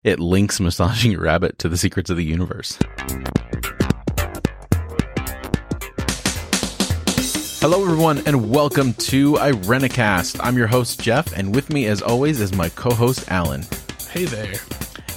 It links massaging your rabbit to the secrets of the universe. Hello, everyone, and welcome to Irenicast. I'm your host, Jeff, and with me, as always, is my co-host, Alan. Hey there.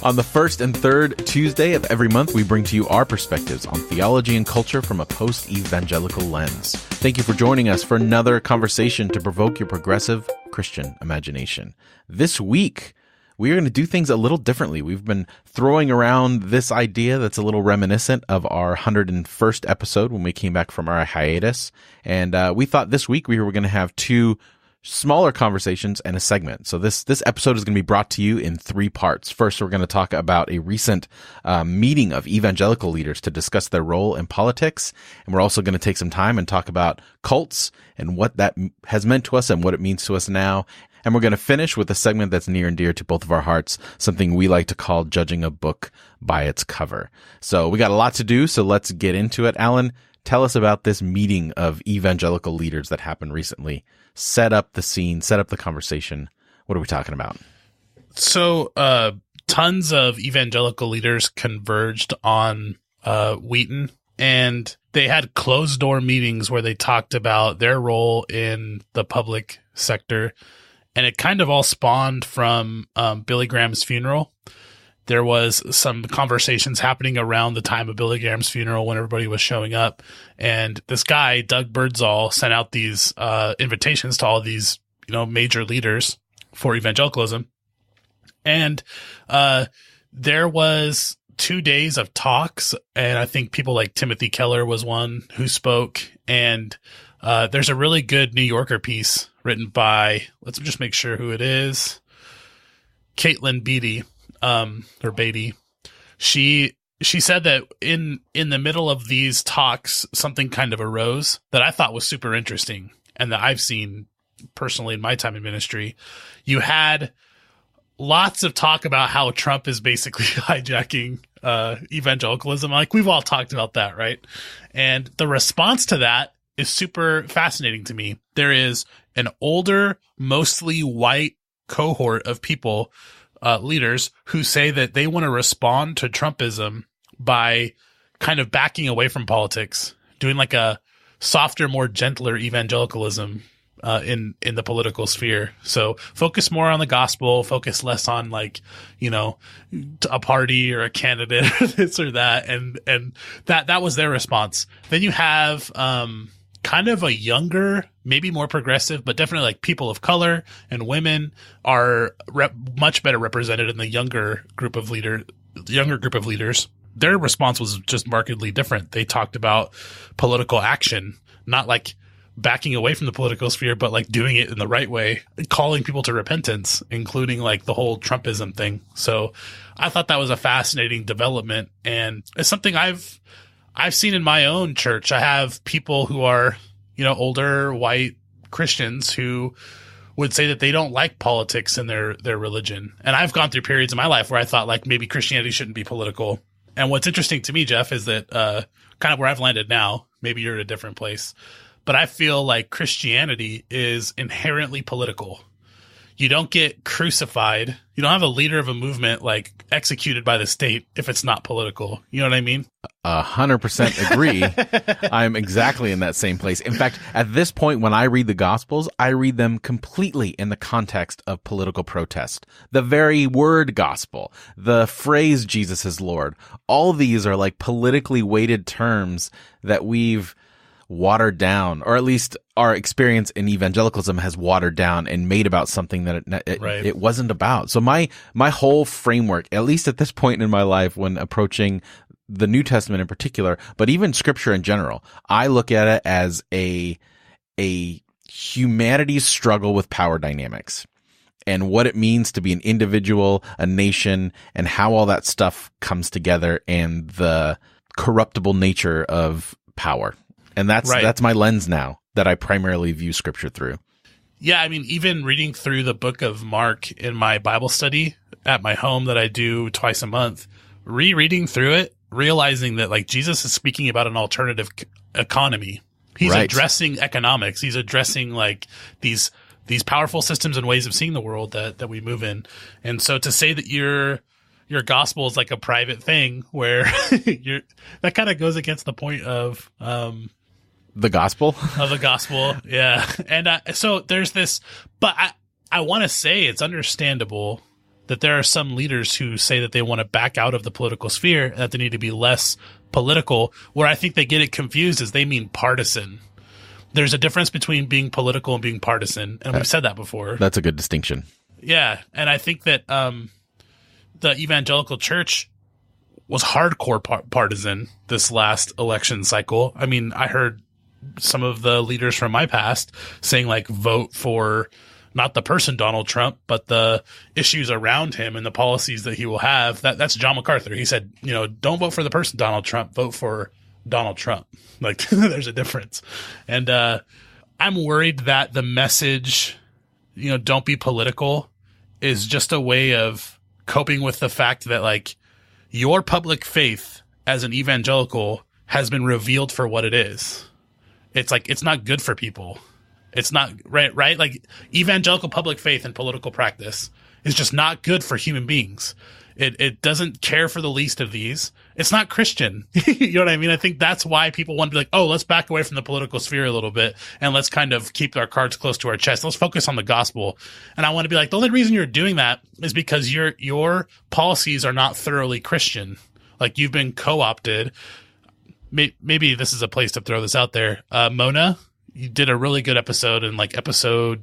On the first and third Tuesday of every month, we bring to you our perspectives on theology and culture from a post-evangelical lens. Thank you for joining us for another conversation to provoke your progressive Christian imagination. This week, we are going to do things a little differently. We've been throwing around this idea that's a little reminiscent of our 101st episode when we came back from our hiatus. And we thought this week we were going to have two smaller conversations and a segment. So this episode is going to be brought to you in three parts. First, we're going to talk about a recent meeting of evangelical leaders to discuss their role in politics. And we're also going to take some time and talk about cults and what that has meant to us and what it means to us now. And we're going to finish with a segment that's near and dear to both of our hearts, something we like to call judging a book by its cover. So we got a lot to do, so let's get into it. Alan, tell us about this meeting of evangelical leaders that happened recently. Set up the scene, set up the conversation. What are we talking about? So, tons of evangelical leaders converged on Wheaton, and they had closed door meetings where they talked about their role in the public sector. And it kind of all spawned from Billy Graham's funeral. There was some conversations happening around the time of Billy Graham's funeral when everybody was showing up. And this guy, Doug Birdsall, sent out these invitations to all these, major leaders for evangelicalism. And there was 2 days of talks. And I think people like Timothy Keller was one who spoke. And there's a really good New Yorker piece written by, let's just make sure who it is, Caitlin Beatty. Or Beatty, she said that in the middle of these talks, something kind of arose that I thought was super interesting and that I've seen personally in my time in ministry. You had lots of talk about how Trump is basically hijacking evangelicalism. Like, we've all talked about that, right? And the response to that is super fascinating to me. There is an older, mostly white cohort of people, leaders who say that they want to respond to Trumpism by kind of backing away from politics, doing like a softer, more gentler evangelicalism in the political sphere. So focus more on the gospel, focus less on like, a party or a candidate or this or that. And that was their response. Then you have kind of a younger, maybe more progressive, but definitely like people of color and women are much better represented in the younger group of leaders. Their response was just markedly different. They talked about political action, not like backing away from the political sphere, but like doing it in the right way, calling people to repentance, including like the whole Trumpism thing. So I thought that was a fascinating development, and it's something I've seen in my own church. I have people who are, older white Christians who would say that they don't like politics in their religion. And I've gone through periods in my life where I thought like maybe Christianity shouldn't be political. And what's interesting to me, Jeff, is that kind of where I've landed now, maybe you're at a different place, but I feel like Christianity is inherently political. You don't get crucified. You don't have a leader of a movement like executed by the state if it's not political. You know what I mean? 100% agree. I'm exactly in that same place. In fact, at this point, when I read the Gospels, I read them completely in the context of political protest. The very word gospel, the phrase Jesus is Lord, all these are like politically weighted terms that we've watered down, or at least our experience in evangelicalism has watered down and made about something that it wasn't about. So my whole framework, at least at this point in my life when approaching the New Testament in particular, but even scripture in general, I look at it as a humanity's struggle with power dynamics and what it means to be an individual, a nation, and how all that stuff comes together and the corruptible nature of power. And that's my lens now that I primarily view scripture through. Yeah, I mean, even reading through the book of Mark in my Bible study at my home that I do twice a month, rereading through it, realizing that like Jesus is speaking about an alternative economy. He's addressing economics. He's addressing like these powerful systems and ways of seeing the world that we move in. And so to say that you're your gospel is like a private thing where that kind of goes against the point of the gospel. Yeah. And so there's this, but I want to say it's understandable that there are some leaders who say that they want to back out of the political sphere, that they need to be less political. Where I think they get it confused is they mean partisan. There's a difference between being political and being partisan, and we've said that before. That's a good distinction. Yeah, and I think that the evangelical church was hardcore partisan this last election cycle. I mean, I heard some of the leaders from my past saying, like, vote for not the person Donald Trump, but the issues around him and the policies that he will have. That's John MacArthur. He said, don't vote for the person Donald Trump, vote for Donald Trump. Like, there's a difference. And I'm worried that the message, don't be political, is just a way of coping with the fact that, like, your public faith as an evangelical has been revealed for what it is. It's like, it's not good for people. It's not right. Like, evangelical public faith and political practice is just not good for human beings. It doesn't care for the least of these. It's not Christian. You know what I mean? I think that's why people want to be like, oh, let's back away from the political sphere a little bit and let's kind of keep our cards close to our chest. Let's focus on the gospel. And I want to be like, the only reason you're doing that is because your policies are not thoroughly Christian. Like, you've been co-opted. Maybe this is a place to throw this out there. Mona, you did a really good episode in like episode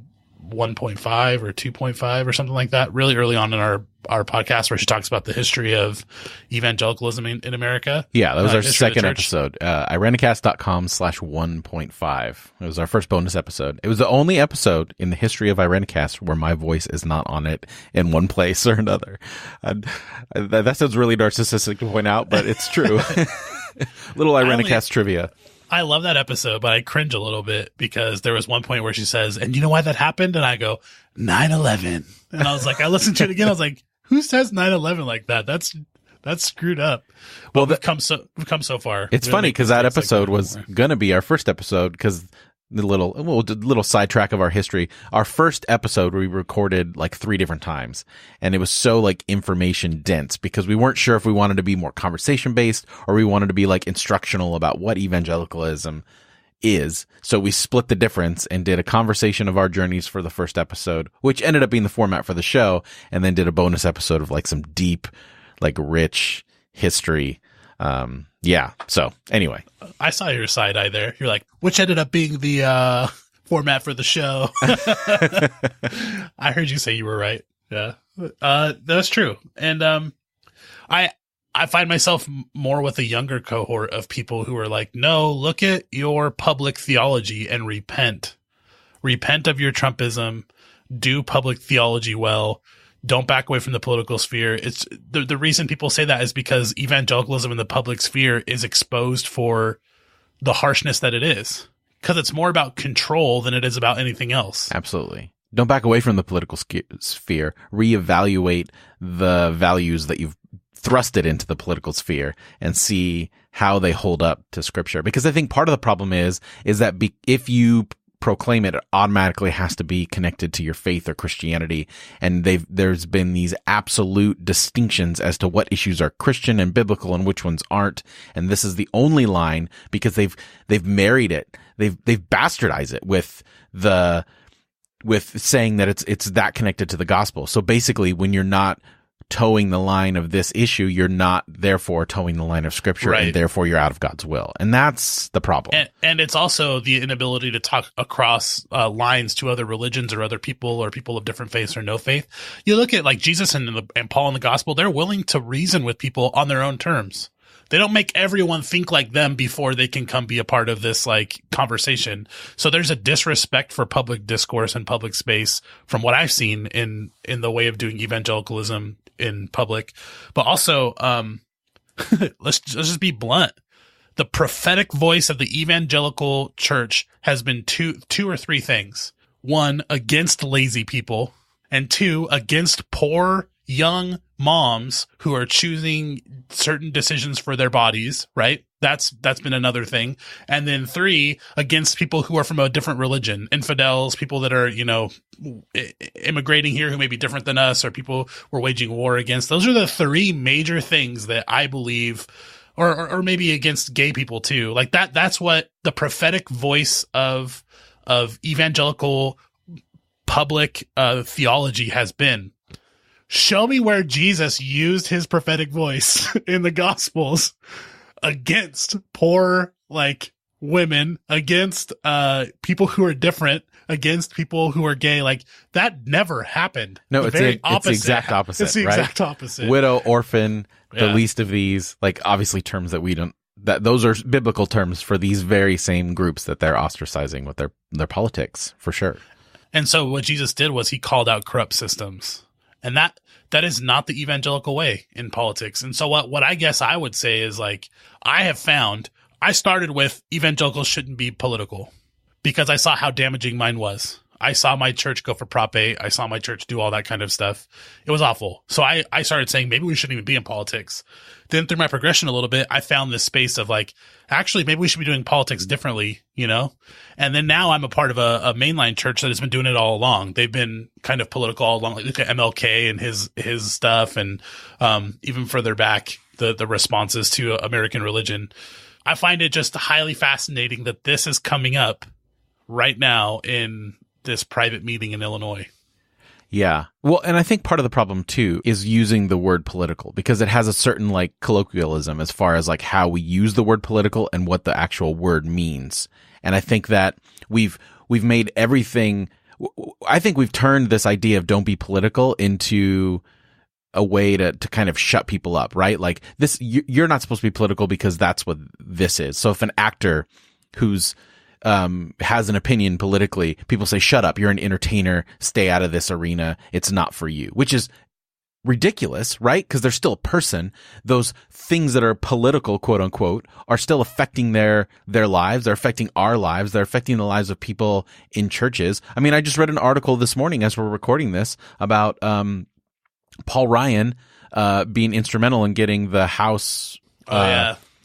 1.5 or 2.5 or something like that, really early on in our podcast, where she talks about the history of evangelicalism in America. Yeah, that was our second episode. Irenicast.com/1.5. It was our first bonus episode. It was the only episode in the history of Irenicast where my voice is not on it in one place or another. That sounds really narcissistic to point out, but it's true. Little Irenicast trivia. I love that episode, but I cringe a little bit because there was one point where she says, and you know why that happened? And I go, 9/11. And I was like, I listened to it again. I was like, who says 9/11 like that? That's screwed up. Well, we've come so far. It's funny because that episode was going to be our first episode, because the little sidetrack of our history. Our first episode we recorded like 3 different times, and it was so like information dense because we weren't sure if we wanted to be more conversation based or we wanted to be like instructional about what evangelicalism is. So we split the difference and did a conversation of our journeys for the first episode, which ended up being the format for the show, and then did a bonus episode of like some deep, like rich history. Yeah. So anyway, I saw your side eye there. You're like, which ended up being the format for the show. I heard you say you were right. Yeah. That's true. And I find myself more with a younger cohort of people who are like, no, look at your public theology and repent. Repent of your Trumpism. Do public theology well. Don't back away from the political sphere. It's the reason people say that is because evangelicalism in the public sphere is exposed for the harshness that it is, because it's more about control than it is about anything else. Absolutely. Don't back away from the political sphere. Reevaluate the values that you've thrusted into the political sphere and see how they hold up to Scripture. Because I think part of the problem is that if you proclaim it, it automatically has to be connected to your faith or Christianity, and there's been these absolute distinctions as to what issues are Christian and biblical and which ones aren't, and this is the only line because they've married it, they've bastardized it with saying that it's that connected to the gospel. So basically, when you're not towing the line of this issue, you're not therefore towing the line of Scripture, right, and therefore you're out of God's will. And that's the problem. And it's also the inability to talk across lines to other religions or other people or people of different faiths or no faith. You look at like Jesus and Paul in the gospel, they're willing to reason with people on their own terms. They don't make everyone think like them before they can come be a part of this like conversation. So there's a disrespect for public discourse and public space from what I've seen in the way of doing evangelicalism in public. But also, let's just be blunt. The prophetic voice of the evangelical church has been two or three things. 1, against lazy people, and 2, against poor young moms who are choosing certain decisions for their bodies, right? That's been another thing. And then 3, against people who are from a different religion, infidels, people that are, immigrating here who may be different than us, or people we're waging war against. Those are the 3 major things that I believe, or maybe against gay people too. Like that's what the prophetic voice of evangelical public theology has been. Show me where Jesus used his prophetic voice in the Gospels against poor, women, against people who are different, against people who are gay. Like, that never happened. No, it's the exact opposite. It's the exact opposite. Widow, orphan, the least of these, obviously terms that we don't, that those are biblical terms for these very same groups that they're ostracizing with their politics, for sure. And so what Jesus did was he called out corrupt systems. And that is not the evangelical way in politics. And so what I guess I would say is, I have found, I started with evangelicals shouldn't be political because I saw how damaging mine was. I saw my church go for Prop 8. I saw my church do all that kind of stuff. It was awful. So I started saying maybe we shouldn't even be in politics. Then through my progression a little bit, I found this space of actually, maybe we should be doing politics differently, And then now I'm a part of a mainline church that has been doing it all along. They've been kind of political all along. Look at MLK and his stuff, and even further back, the responses to American religion. I find it just highly fascinating that this is coming up right now in this private meeting in Illinois. Yeah. Well, and I think part of the problem too is using the word political, because it has a certain colloquialism as far as how we use the word political and what the actual word means. And I think that we've made everything, I think we've turned this idea of don't be political into a way to kind of shut people up, right? This, you're not supposed to be political because that's what this is. So if an actor who's has an opinion politically, people say, shut up, you're an entertainer, stay out of this arena, it's not for you, which is ridiculous, right? Because they're still a person. Those things that are political, quote unquote, are still affecting their lives. They're affecting our lives. They're affecting the lives of people in churches. I mean, I just read an article this morning as we're recording this about Paul Ryan being instrumental in getting the House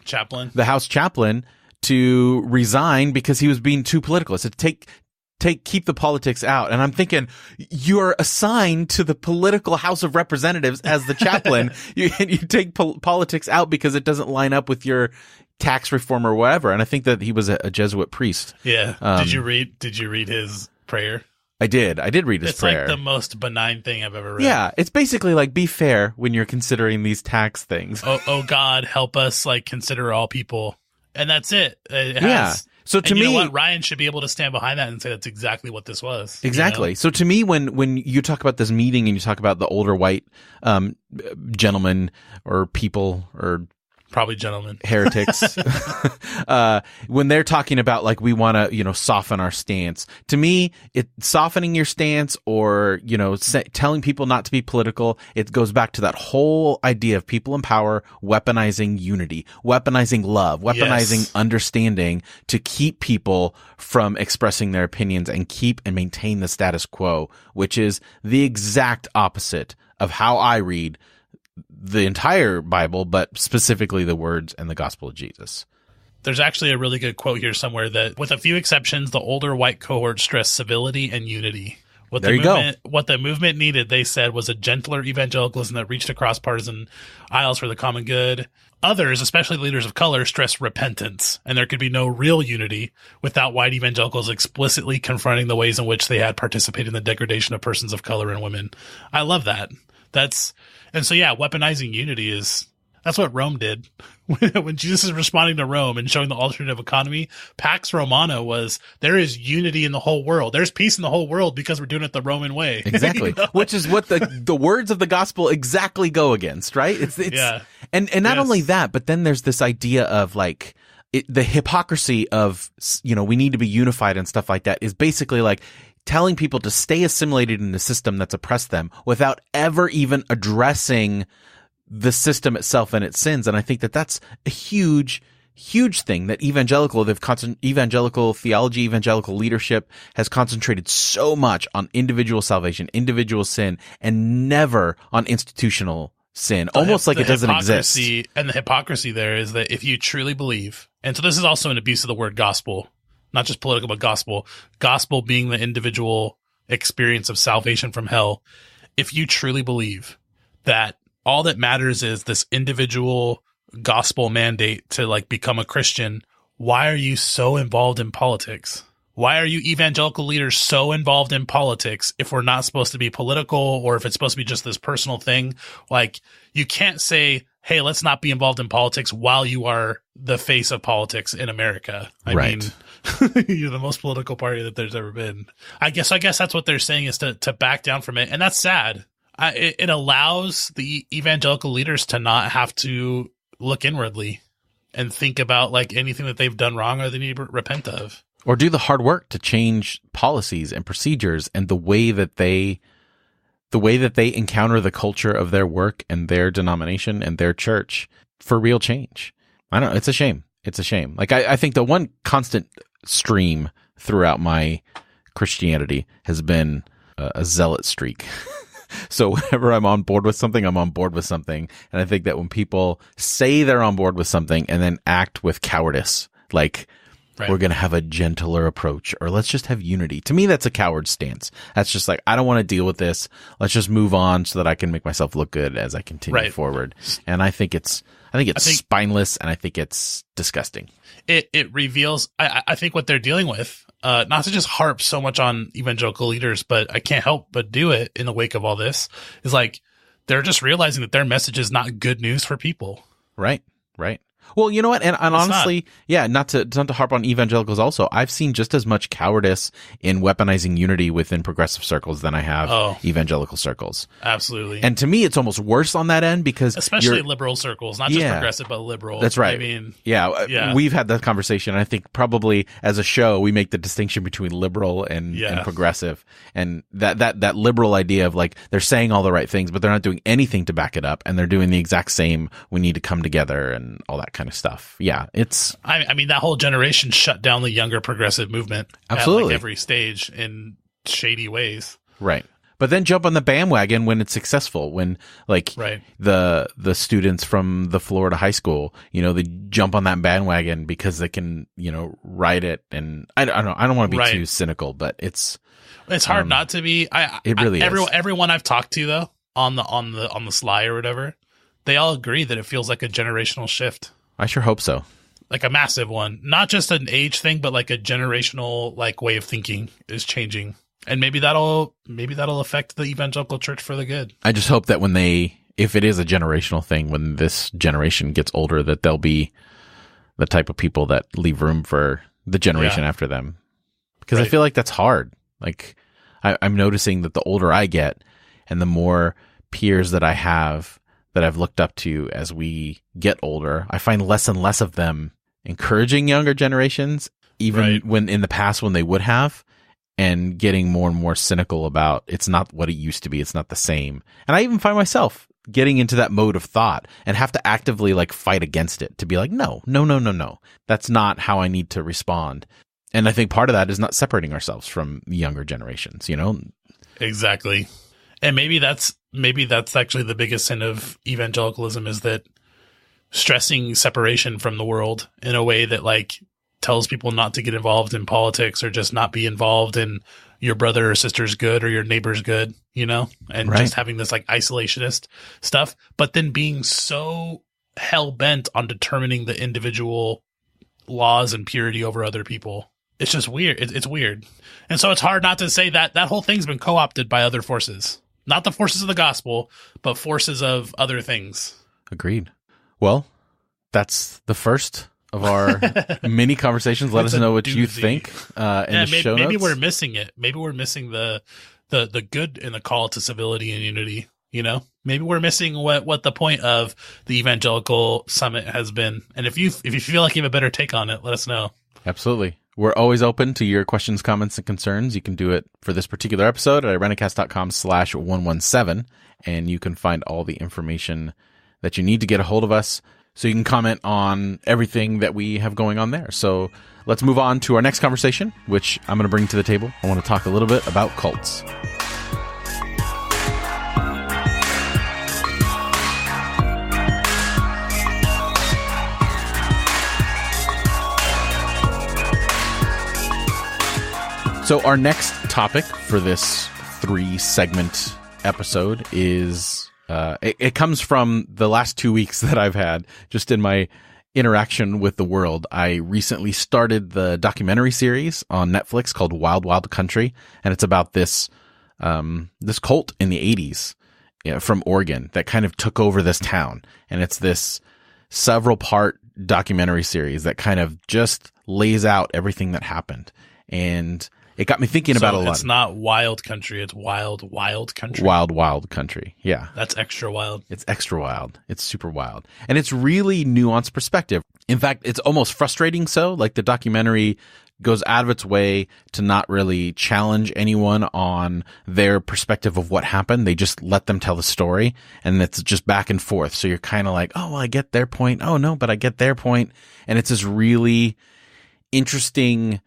chaplain. The House chaplain to resign because he was being too political. It said, keep the politics out. And I'm thinking, you're assigned to the political House of Representatives as the chaplain. you take politics out because it doesn't line up with your tax reform or whatever. And I think that he was a Jesuit priest. Yeah. Did you read his prayer? I did read his prayer. It's the most benign thing I've ever read. Yeah. It's basically be fair when you're considering these tax things. Oh God, help us consider all people. And that's it. So to me, you know what? Ryan should be able to stand behind that and say that's exactly what this was. Exactly. So to me, when you talk about this meeting and you talk about the older white gentlemen or people or probably gentlemen heretics, when they're talking about we want to soften our stance, to me, softening your stance or telling people not to be political, it goes back to that whole idea of people in power weaponizing unity, weaponizing love, weaponizing understanding to keep people from expressing their opinions and keep and maintain the status quo, which is the exact opposite of how I read the entire Bible, but specifically the words and the gospel of Jesus. There's actually a really good quote here somewhere that, with a few exceptions, the older white cohort stressed civility and unity. What the movement needed, they said, was a gentler evangelicalism that reached across partisan aisles for the common good. Others, especially leaders of color, stressed repentance, and there could be no real unity without white evangelicals explicitly confronting the ways in which they had participated in the degradation of persons of color and women. I love that. And so, weaponizing unity that's what Rome did. When Jesus is responding to Rome and showing the alternative economy, Pax Romana was, there is unity in the whole world. There's peace in the whole world because we're doing it the Roman way. Exactly. Which is what the words of the gospel exactly go against, right? And not only that, but then there's this idea of the hypocrisy of, we need to be unified and stuff like that is basically telling people to stay assimilated in the system that's oppressed them without ever even addressing the system itself and its sins. And I think that that's a huge huge thing that evangelical theology, evangelical leadership has concentrated so much on individual salvation, individual sin, and never on institutional sin, almost like it doesn't exist. And the hypocrisy there is that if you truly believe, and so this is also an abuse of the word gospel, not just political, but gospel being the individual experience of salvation from hell. If you truly believe that all that matters is this individual gospel mandate to like become a Christian, why are you so involved in politics? Why are you evangelical leaders so involved in politics if we're not supposed to be political, or if it's supposed to be just this personal thing? Like, you can't say, hey, let's not be involved in politics while you are the face of politics in America. I mean, you're the most political party that there's ever been. I guess that's what they're saying, is to back down from it. And that's sad. It allows the evangelical leaders to not have to look inwardly and think about like anything that they've done wrong or they need to repent of. Or do the hard work to change policies and procedures and the way that they encounter the culture of their work and their denomination and their church for real change. I don't know. It's a shame. It's a shame. Like, I think the one constant stream throughout my Christianity has been a zealot streak. So whenever I'm on board with something, I'm on board with something. And I think that when people say they're on board with something and then act with cowardice, like, we're going to have a gentler approach, or let's just have unity. To me, that's a coward stance. That's just like, I don't want to deal with this. Let's just move on so that I can make myself look good as I continue forward. And I think it's spineless, and I think it's disgusting. It reveals, I think, what they're dealing with, not to just harp so much on evangelical leaders, but I can't help but do it in the wake of all this, is like, they're just realizing that their message is not good news for people. Right. Well, you know what? And honestly, not to harp on evangelicals also, I've seen just as much cowardice in weaponizing unity within progressive circles than I have evangelical circles. Absolutely. And to me, it's almost worse on that end, because especially liberal circles, not just progressive, but liberal. That's right. I mean, we've had that conversation. I think probably as a show, we make the distinction between liberal and progressive, and that liberal idea of like, they're saying all the right things, but they're not doing anything to back it up, and they're doing the exact same. We need to come together and all that kind of stuff. Yeah, it's. I mean, that whole generation shut down the younger progressive movement. Absolutely. At like every stage in shady ways. Right. But then jump on the bandwagon when it's successful, when like the students from the Florida high school, they jump on that bandwagon because they can, ride it. And I don't know. I don't want to be too cynical, but it's hard not to be. It really is. Everyone I've talked to though on the sly or whatever, they all agree that it feels like a generational shift. I sure hope so. Like a massive one, not just an age thing, but like a generational like way of thinking is changing. And maybe that'll affect the evangelical church for the good. I just hope that if it is a generational thing, when this generation gets older, that they'll be the type of people that leave room for the generation after them. Because I feel like that's hard. Like I'm noticing that the older I get and the more peers that I have that I've looked up to as we get older, I find less and less of them encouraging younger generations, even when in the past when they would have, and getting more and more cynical about it's not what it used to be. It's not the same. And I even find myself getting into that mode of thought and have to actively like fight against it to be like, no. That's not how I need to respond. And I think part of that is not separating ourselves from the younger generations, Exactly. And maybe that's actually the biggest sin of evangelicalism, is that stressing separation from the world in a way that like tells people not to get involved in politics or just not be involved in your brother or sister's good or your neighbor's good, and just having this like isolationist stuff, but then being so hell bent on determining the individual laws and purity over other people. It's just weird. It's weird. And so it's hard not to say that whole thing's been co-opted by other forces. Not the forces of the gospel, but forces of other things. Agreed. Well, that's the first of our mini conversations. Let us know what you think in the show notes. Maybe we're missing it. Maybe we're missing the good in the call to civility and unity. Maybe we're missing what the point of the Evangelical Summit has been. And if you feel like you have a better take on it, let us know. Absolutely. We're always open to your questions, comments, and concerns. You can do it for this particular episode at Irenicast.com/117, and you can find all the information that you need to get a hold of us. so you can comment on everything that we have going on there. So let's move on to our next conversation, which I'm going to bring to the table. I want to talk a little bit about cults. So our next topic for this 3-segment episode is, it comes from the last 2 weeks that I've had just in my interaction with the world. I recently started the documentary series on Netflix called Wild Wild Country, and it's about this cult in the 80s from Oregon that kind of took over this town. And it's this several part documentary series that kind of just lays out everything that happened. And it got me thinking about a lot. It's not wild country. It's wild, wild country. Wild, wild country. Yeah. That's extra wild. It's extra wild. It's super wild. And it's really nuanced perspective. In fact, it's almost frustrating so. Like the documentary goes out of its way to not really challenge anyone on their perspective of what happened. They just let them tell the story, and it's just back and forth. So you're kind of like, oh, well, I get their point. Oh, no, but I get their point. And it's this really interesting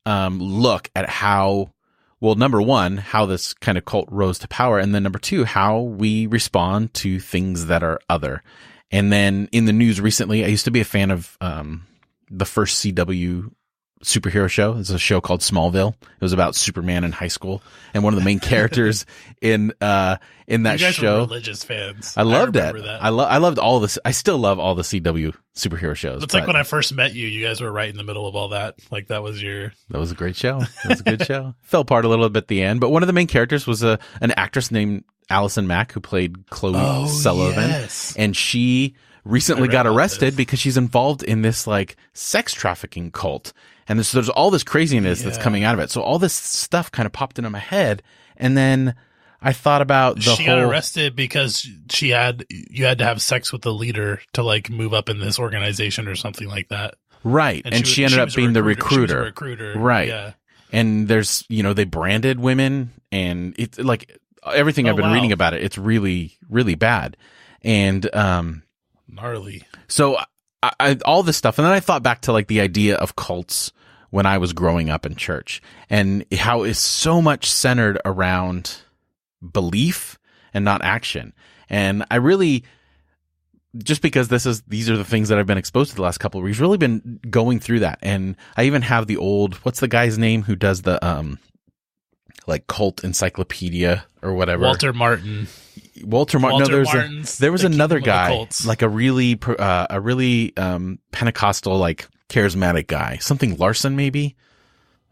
look at how, well, number one, how this kind of cult rose to power, and then number two, how we respond to things that are other. And then in the news recently, I used to be a fan of the first CW superhero show. It's a show called Smallville. It was about Superman in high school, and one of the main characters in that you guys show. Were religious fans. I loved it. That. I loved all this. I still love all the CW superhero shows. It's like when I first met you, you guys were right in the middle of all that. Like that was a great show. It was a good show. Fell apart a little bit at the end, but one of the main characters was an actress named Allison Mack who played Chloe Sullivan, yes. And she recently got arrested because she's involved in this like sex trafficking cult. And there's all this craziness that's coming out of it. So all this stuff kind of popped into my head. And then I thought about she got arrested because you had to have sex with the leader to like move up in this organization or something like that. Right. And she ended up being the recruiter. She was a recruiter. Right. Yeah. And there's, they branded women, and it's like everything I've been reading about it. It's really, really bad. And, gnarly. So I all this stuff. And then I thought back to like the idea of cults when I was growing up in church, and how it's so much centered around belief and not action. And I really, just because these are the things that I've been exposed to the last couple of weeks, really been going through that. And I even have the old, what's the guy's name who does the, like cult encyclopedia or whatever? Walter Martin. No, there was another guy, like a really Pentecostal, like charismatic guy, something Larson, maybe.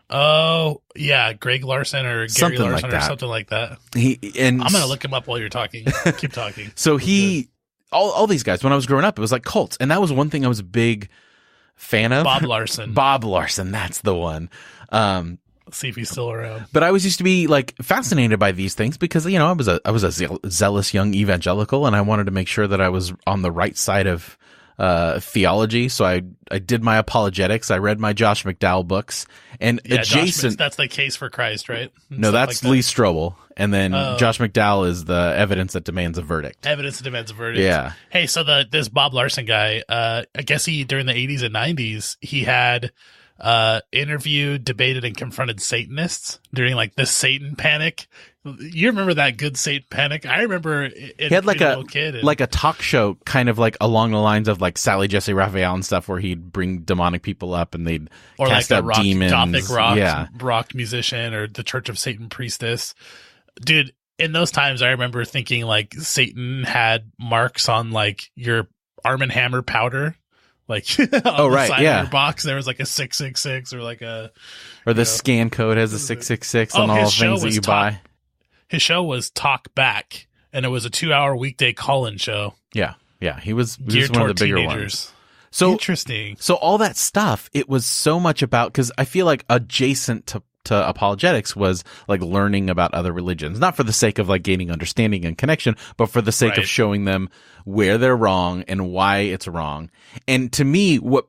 Oh yeah, Greg Larson or Gary something Larson like or something like that. I'm gonna look him up while you're talking. Keep talking. So all these guys, when I was growing up, it was like cults, and that was one thing I was a big fan of. Bob Larson. Bob Larson, that's the one. Let's see if he's still around. But I was used to be like fascinated by these things because I was a zealous young evangelical, and I wanted to make sure that I was on the right side of theology. So I did my apologetics. I read my Josh McDowell books, and adjacent. That's the Case for Christ, right? No, that's like Lee Strobel, and then Josh McDowell is the Evidence That Demands a Verdict. Evidence That Demands a Verdict. Yeah. Hey, so this Bob Larson guy, I guess during the 80s and 90s, he had interviewed, debated, and confronted Satanists during like the Satan panic. You remember that good Satan panic? I remember he had like a talk show kind of like along the lines of like Sally Jesse Raphael and stuff, where he'd bring demonic people up and they'd cast out demons. Gothic rock musician, or the Church of Satan priestess. Dude, in those times I remember thinking like Satan had marks on like your Arm & Hammer powder. Like on the side of your box, there was like a 666 or like the scan code has a 666 on all things that you buy. His show was Talk Back, and it was a 2-hour weekday call-in show. Yeah, he was one of the bigger ones. So interesting. So all that stuff, it was so much about, because I feel like adjacent to apologetics was like learning about other religions, not for the sake of like gaining understanding and connection, but for the sake of showing them where they're wrong and why it's wrong. And to me, what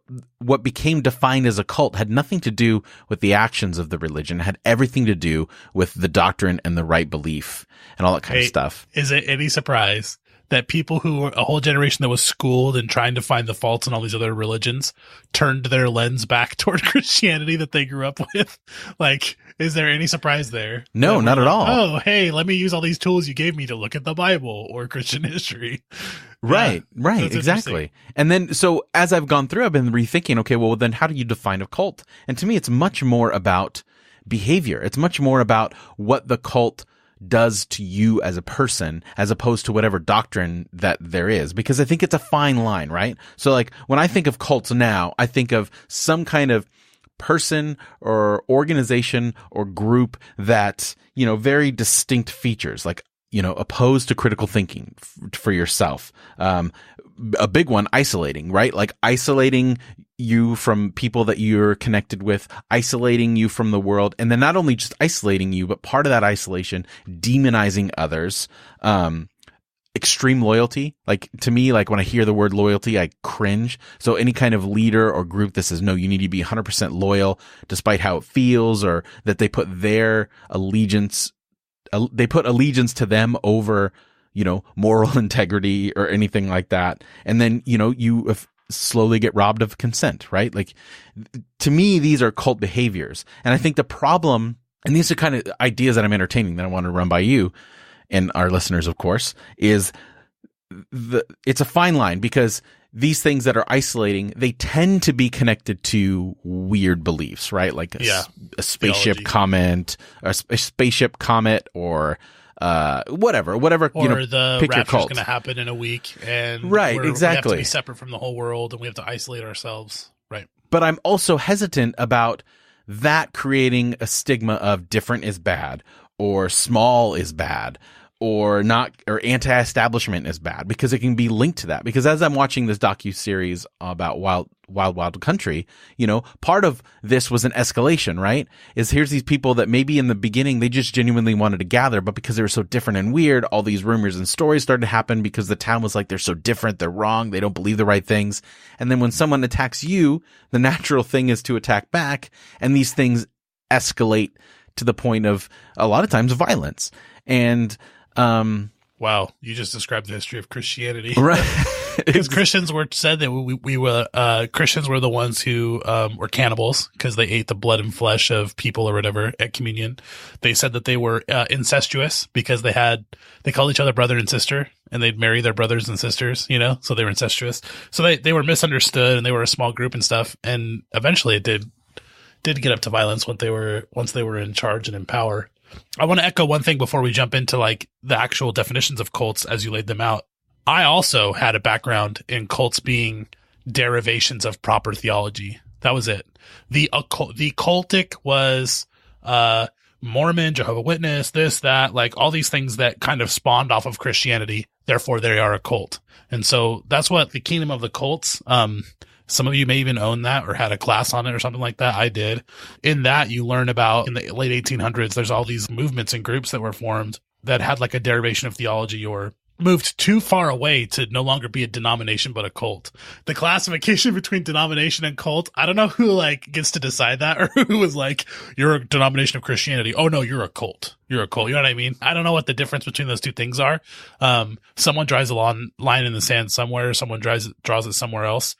became defined as a cult had nothing to do with the actions of the religion. It had everything to do with the doctrine and the right belief and all that kind of stuff. Is it any surprise that people who a whole generation that was schooled and trying to find the faults in all these other religions turned their lens back toward Christianity that they grew up with? Like, is there any surprise there? No, not at all. Oh, hey, let me use all these tools you gave me to look at the Bible or Christian history. Right, exactly. And then, so as I've gone through, I've been rethinking, okay, well, then how do you define a cult? And to me, it's much more about behavior. It's much more about what the cult does to you as a person, as opposed to whatever doctrine that there is, because I think it's a fine line, right? So like when I think of cults now, I think of some kind of person or organization or group that, you know, very distinct features, like, you know, opposed to critical thinking for yourself. A big one, isolating, right? Like isolating you from people that you're connected with, isolating you from the world, and then not only just isolating you, but part of that isolation, demonizing others. Extreme loyalty. Like to me, like when I hear the word loyalty, I cringe. So any kind of leader or group that says, no, you need to be 100% loyal despite how it feels, or that they put their allegiance to them over, you know, moral integrity or anything like that. And then, you know, you slowly get robbed of consent, right? Like to me, these are cult behaviors. And I think the problem, and these are kind of ideas that I'm entertaining that I want to run by you and our listeners, of course, is it's a fine line, because these things that are isolating, they tend to be connected to weird beliefs, right? Like a spaceship comment, a spaceship comet, or whatever, or you know, the pick your rapture's cult. going to happen in a week, and right, we have exactly. to be separate from the whole world, and we have to isolate ourselves, right? But I'm also hesitant about that creating a stigma of different is bad, or small is bad, or not, or anti-establishment is bad, because it can be linked to that. Because as I'm watching this docu-series about Wild Country, you know, part of this was an escalation, right? Is here's these people that maybe in the beginning they just genuinely wanted to gather, but because they were so different and weird, all these rumors and stories started to happen because the town was like, they're so different, they're wrong, they don't believe the right things. And then when someone attacks you, the natural thing is to attack back, and these things escalate to the point of a lot of times violence. And wow, you just described the history of Christianity, right? Because Christians said that Christians were the ones who were cannibals because they ate the blood and flesh of people or whatever at communion. They said that they were incestuous because they called each other brother and sister, and they'd marry their brothers and sisters, you know, so they were incestuous. So they were misunderstood, and they were a small group and stuff. And eventually it did get up to violence once they were in charge and in power. I want to echo one thing before we jump into like the actual definitions of cults as you laid them out. I also had a background in cults being derivations of proper theology. That was it. The cultic was Mormon, Jehovah's Witness, this, that, like all these things that kind of spawned off of Christianity. Therefore, they are a cult. And so that's what the kingdom of the cults, some of you may even own that or had a class on it or something like that. I did. In that, you learn about in the late 1800s, there's all these movements and groups that were formed that had like a derivation of theology or moved too far away to no longer be a denomination, but a cult. The classification between denomination and cult, I don't know who like gets to decide that, or who was like, you're a denomination of Christianity. Oh no, you're a cult. You're a cult. You know what I mean? I don't know what the difference between those two things are. Someone draws a line in the sand somewhere. Someone draws it somewhere else.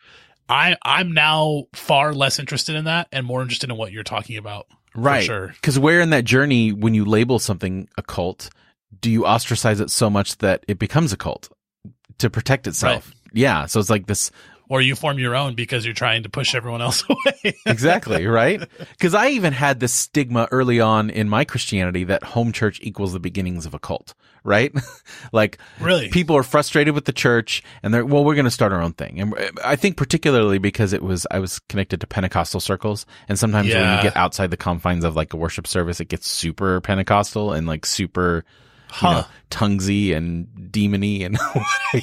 I'm now far less interested in that and more interested in what you're talking about. Right. For sure. Because where in that journey, when you label something a cult, do you ostracize it so much that it becomes a cult to protect itself? Right. Yeah. So it's like this. Or you form your own because you're trying to push everyone else away. Exactly, right? Because I even had this stigma early on in my Christianity that home church equals the beginnings of a cult, right? Like, really, people are frustrated with the church and they're, well, we're going to start our own thing. And I think particularly because I was connected to Pentecostal circles. And sometimes when you get outside the confines of like a worship service, it gets super Pentecostal and like super, you know, tonguesy and demony and,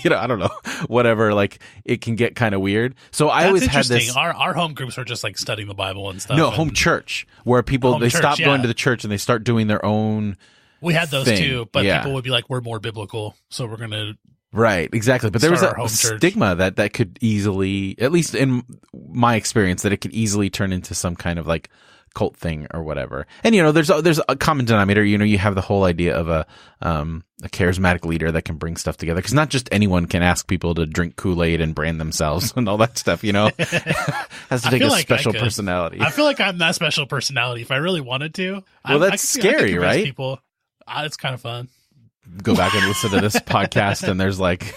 you know, I don't know, whatever, like it can get kind of weird. So I always had this. Our home groups are just like studying the Bible and stuff. No, home church, where people, they stop going to the church and they start doing their own. We had those too, but people would be like, we're more biblical, so we're going to. Right, exactly. But there was a stigma that could easily, at least in my experience, that it could easily turn into some kind of like cult thing or whatever. And, there's a common denominator. You have the whole idea of a charismatic leader that can bring stuff together, because not just anyone can ask people to drink Kool-Aid and brand themselves and all that stuff, has to take a special personality. I feel like I'm that special personality if I really wanted to. Well, that's scary, right? People. It's kind of fun. Go back and listen to this podcast, and there's like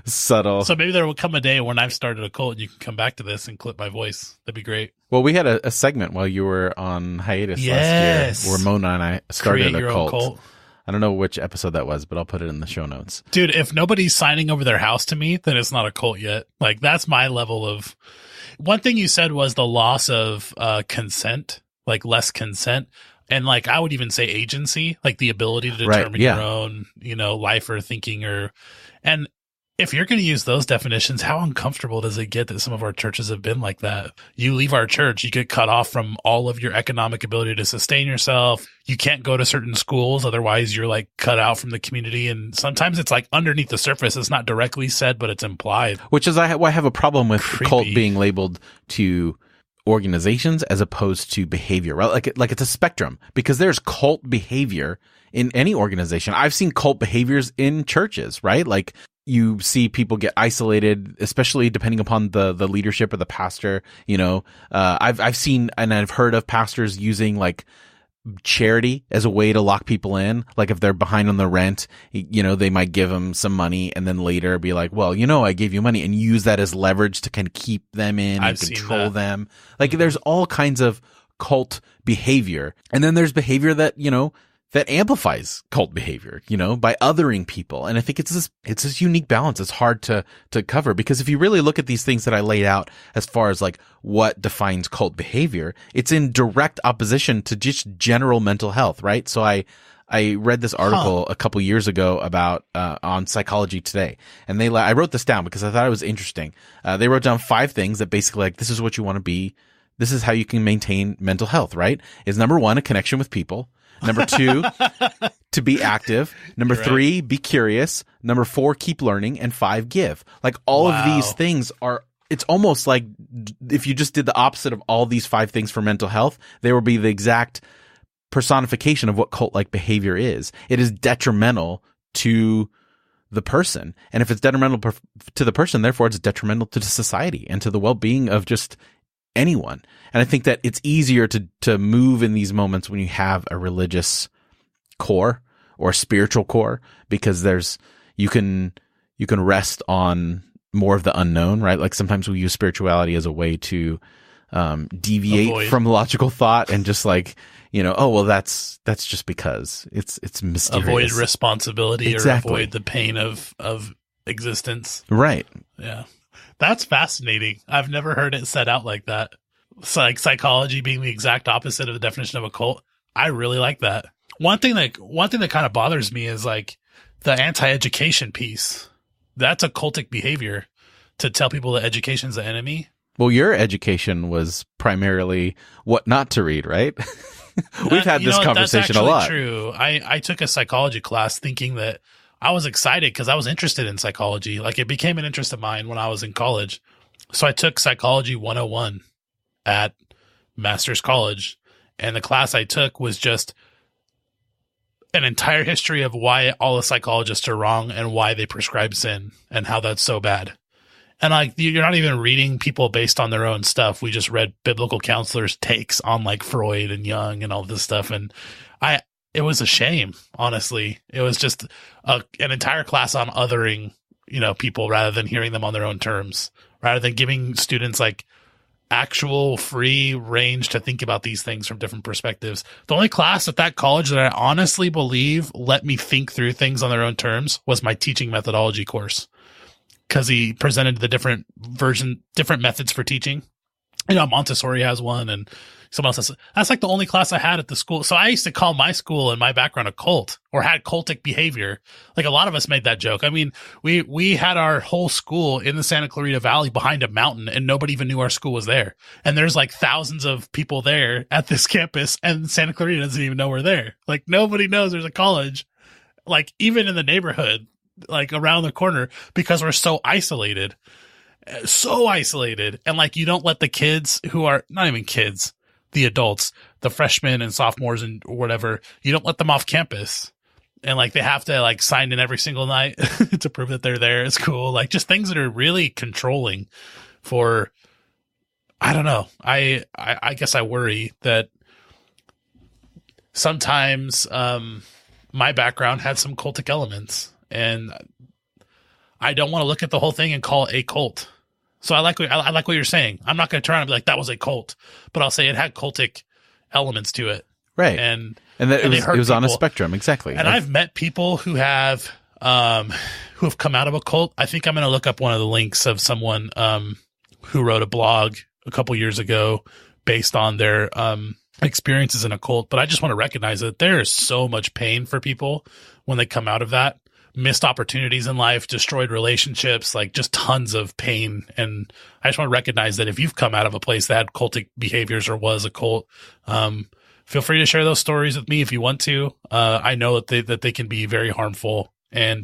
subtle. So maybe there will come a day when I've started a cult and you can come back to this and clip my voice. That'd be great. Well, we had a segment while you were on hiatus last year where Mona and I started a cult. I don't know which episode that was, but I'll put it in the show notes. Dude, if nobody's signing over their house to me, then it's not a cult yet. Like, that's my level of... One thing you said was the loss of consent, like less consent. And like, I would even say agency, like the ability to determine your own, life or thinking and if you're going to use those definitions, how uncomfortable does it get that some of our churches have been like that? You leave our church, you get cut off from all of your economic ability to sustain yourself. You can't go to certain schools. Otherwise, you're like cut out from the community. And sometimes it's like underneath the surface. It's not directly said, but it's implied. Which is why I have a problem with cult being labeled to organizations as opposed to behavior, right? Like it's a spectrum, because there's cult behavior in any organization. I've seen cult behaviors in churches, right? Like, you see people get isolated, especially depending upon the leadership or the pastor. I've seen and I've heard of pastors using like charity as a way to lock people in. Like, if they're behind on the rent, they might give them some money and then later be like, well, I gave you money, and use that as leverage to kind of keep them in and control them. Like, there's all kinds of cult behavior. And then there's behavior that, that amplifies cult behavior, by othering people. And I think it's this unique balance. It's hard to cover, because if you really look at these things that I laid out as far as like what defines cult behavior, it's in direct opposition to just general mental health, right? So I read this article a couple years ago about on Psychology Today, and I wrote this down because I thought it was interesting. They wrote down 5 things that basically, like, this is what you want to be. This is how you can maintain mental health, right? Is number 1, a connection with people. Number 2, to be active. Number 3, be curious. Number 4, keep learning. And 5, give. Like, all of these things it's almost like if you just did the opposite of all these 5 things for mental health, they would be the exact personification of what cult-like behavior is. It is detrimental to the person. And if it's detrimental to the person, therefore it's detrimental to the society and to the well-being of just anyone. And I think that it's easier to move in these moments when you have a religious core or a spiritual core, because you can rest on more of the unknown, right? Like, sometimes we use spirituality as a way to deviate from logical thought and just like, oh, well, that's just because it's mysterious. Avoid responsibility, or avoid the pain of existence. Right. Yeah. That's fascinating. I've never heard it set out like that. It's like psychology being the exact opposite of the definition of a cult. I really like that. One thing that kind of bothers me is like the anti-education piece. That's a cultic behavior, to tell people that education's the enemy. Well, your education was primarily what not to read, right? We've had this conversation a lot. That's true. I took a psychology class thinking that I was excited because I was interested in psychology. Like, it became an interest of mine when I was in college. So I took Psychology 101 at Master's College. And the class I took was just an entire history of why all the psychologists are wrong and why they prescribe sin and how that's so bad. And like, you're not even reading people based on their own stuff. We just read biblical counselors' takes on like Freud and Jung and all this stuff. And it was a shame, honestly. It was just an entire class on othering, people, rather than hearing them on their own terms, rather than giving students like actual free range to think about these things from different perspectives. The only class at that college that I honestly believe let me think through things on their own terms was my teaching methodology course, because he presented the different methods for teaching. Montessori has one, and someone else has. That's like the only class I had at the school. So I used to call my school and my background a cult, or had cultic behavior. Like, a lot of us made that joke. I mean, we had our whole school in the Santa Clarita Valley behind a mountain, and nobody even knew our school was there. And there's like thousands of people there at this campus, and Santa Clarita doesn't even know we're there. Like, nobody knows there's a college, like, even in the neighborhood, like around the corner, because we're so isolated. And like, you don't let the kids who are not even kids, the adults, the freshmen and sophomores and whatever, you don't let them off campus. And like, they have to like sign in every single night to prove that they're there. It's cool. Like, just things that are really controlling for, I don't know. I guess I worry that sometimes, my background had some cultic elements, and I don't want to look at the whole thing and call it a cult. So I like what you're saying. I'm not going to turn around and be like, that was a cult, but I'll say it had cultic elements to it. Right. And that it was on a spectrum. Exactly. And I've met people who have come out of a cult. I think I'm going to look up one of the links of someone, who wrote a blog a couple years ago based on their, experiences in a cult. But I just want to recognize that there is so much pain for people when they come out of that. Missed opportunities in life, destroyed relationships, like just tons of pain. And I just want to recognize that if you've come out of a place that had cultic behaviors or was a cult, feel free to share those stories with me if you want to. I know that they can be very harmful, and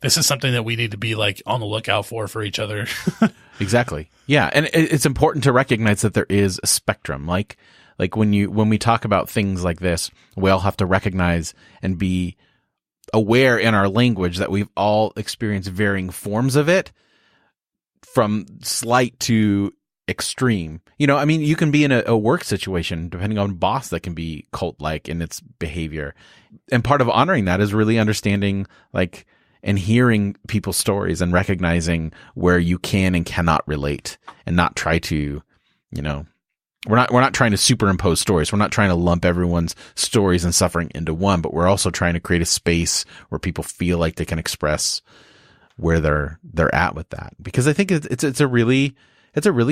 this is something that we need to be like on the lookout for each other. Exactly. Yeah, and it's important to recognize that there is a spectrum. Like when we talk about things like this, we all have to recognize and be aware in our language that we've all experienced varying forms of it, from slight to extreme. I mean, you can be in a work situation, depending on boss, that can be cult-like in its behavior. And part of honoring that is really understanding, like, and hearing people's stories and recognizing where you can and cannot relate, and not try to, we're not trying to superimpose stories. We're not trying to lump everyone's stories and suffering into one, but we're also trying to create a space where people feel like they can express where they're at with that. Because I think it's a really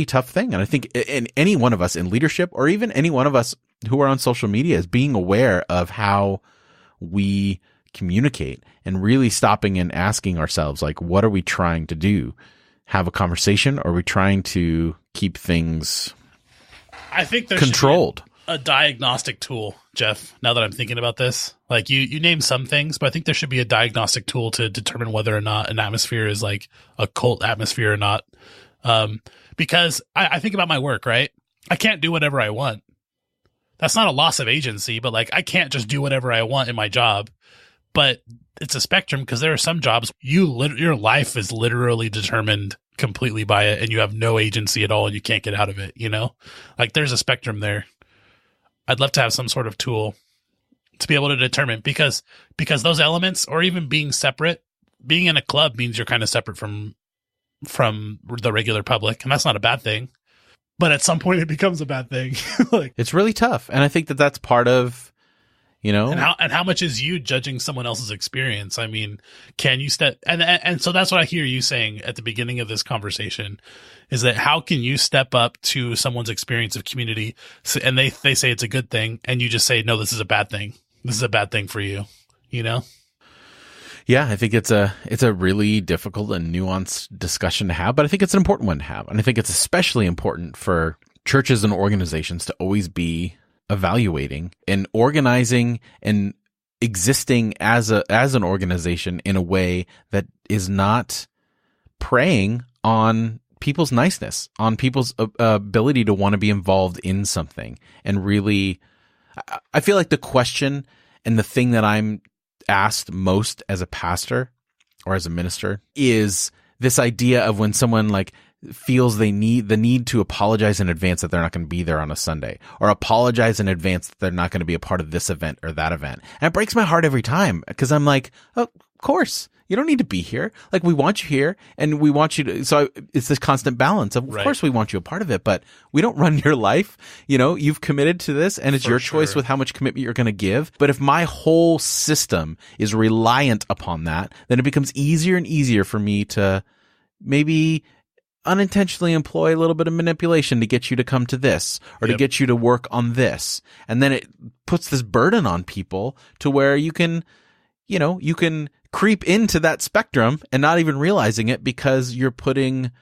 tough thing. And I think in any one of us in leadership, or even any one of us who are on social media, is being aware of how we communicate and really stopping and asking ourselves, like, what are we trying to do? Have a conversation, or are we trying to keep things, I think there controlled? Should be a diagnostic tool, Jeff, now that I'm thinking about this. Like, you named some things, but I think there should be a diagnostic tool to determine whether or not an atmosphere is like a cult atmosphere or not. Because I think about my work, right? I can't do whatever I want. That's not a loss of agency, but like, I can't just do whatever I want in my job. But it's a spectrum, because there are some jobs your life is literally determined completely by it, and you have no agency at all, and you can't get out of it. Like, there's a spectrum there. I'd love to have some sort of tool to be able to determine, because those elements, or even being separate, being in a club means you're kind of separate from the regular public, and that's not a bad thing. But at some point, it becomes a bad thing. Like, it's really tough, and I think that's part of, and how much is you judging someone else's experience? I mean, can you step and so that's what I hear you saying at the beginning of this conversation, is that how can you step up to someone's experience of community, and they say it's a good thing, and you just say, no, this is a bad thing. This is a bad thing for you. Yeah, I think it's a really difficult and nuanced discussion to have, but I think it's an important one to have. And I think it's especially important for churches and organizations to always be evaluating and organizing and existing as an organization in a way that is not preying on people's niceness, on people's ability to want to be involved in something. And really, I feel like the question and the thing that I'm asked most as a pastor or as a minister is this idea of when someone like feels the need to apologize in advance that they're not going to be there on a Sunday, or apologize in advance that they're not going to be a part of this event or that event. And it breaks my heart every time, because I'm like, oh, of course, you don't need to be here. Like, we want you here, and we want you to, so it's this constant balance of course we want you a part of it, but we don't run your life. You've committed to this, and it's your choice with how much commitment you're going to give. But if my whole system is reliant upon that, then it becomes easier and easier for me to maybe unintentionally employ a little bit of manipulation to get you to come to this, or to get you to work on this. And then it puts this burden on people to where you can creep into that spectrum and not even realizing it, because you're putting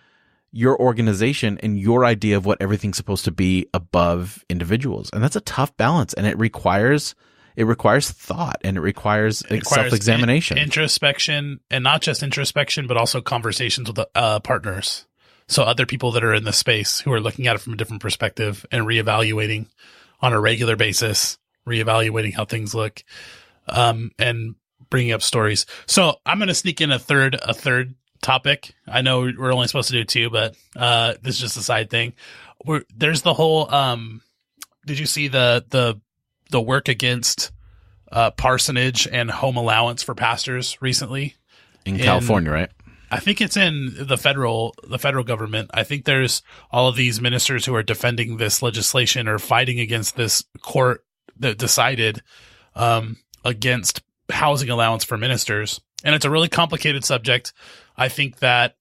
your organization and your idea of what everything's supposed to be above individuals. And that's a tough balance, and it requires thought, and it requires self-examination, introspection, and not just introspection, but also conversations with partners. So other people that are in the space who are looking at it from a different perspective and reevaluating on a regular basis, reevaluating how things look, and bringing up stories. So I'm going to sneak in a third topic. I know we're only supposed to do 2, but this is just a side thing. There's the whole. Did you see the work against parsonage and home allowance for pastors recently in California, right? I think it's in the federal government. I think there's all of these ministers who are defending this legislation or fighting against this court that decided against housing allowance for ministers. And it's a really complicated subject. I think that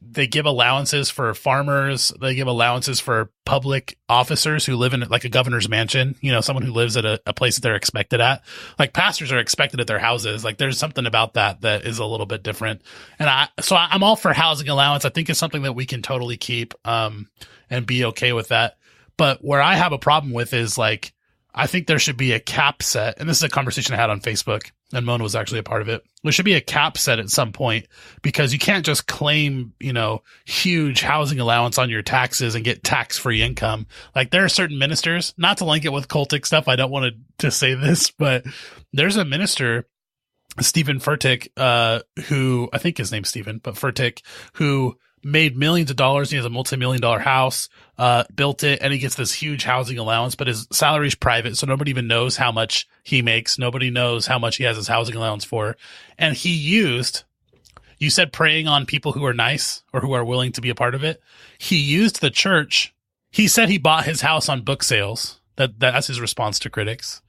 they give allowances for farmers. They give allowances for public officers who live in like a governor's mansion, someone who lives at a place that they're expected at. Like pastors are expected at their houses. Like there's something about that is a little bit different. And I'm all for housing allowance. I think it's something that we can totally keep, and be okay with that. But where I have a problem with is like, I think there should be a cap set. And this is a conversation I had on Facebook, and Mona was actually a part of it. There should be a cap set at some point, because you can't just claim, huge housing allowance on your taxes and get tax-free income. Like there are certain ministers, not to link it with cultic stuff. I don't want to say this, but there's a minister, Stephen Furtick, who I think his name's Stephen, but Furtick, who made millions of dollars. He has a multi-million-dollar house, built it, and he gets this huge housing allowance, but his salary's private, so nobody even knows how much he makes. Nobody knows how much he has his housing allowance for. And you said preying on people who are nice or who are willing to be a part of it. He used the church. He said he bought his house on book sales. That's his response to critics.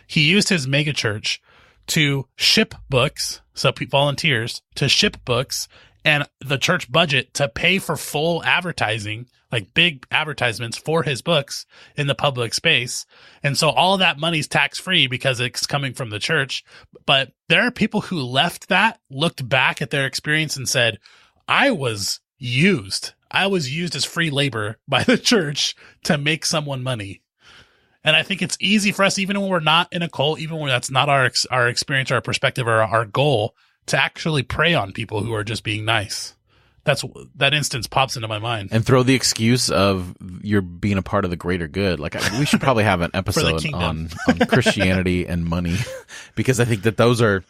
He used his mega church to ship books, so volunteers to ship books, and the church budget to pay for full advertising, like big advertisements for his books in the public space. And so all of that money's tax-free because it's coming from the church. But there are people who left that, looked back at their experience and said, I was used as free labor by the church to make someone money. And I think it's easy for us, even when we're not in a cult, even when that's not our experience or our perspective or our goal, to actually prey on people who are just being nice. That instance pops into my mind. And throw the excuse of you're being a part of the greater good. Like we should probably have an episode on Christianity and money, because I think that those are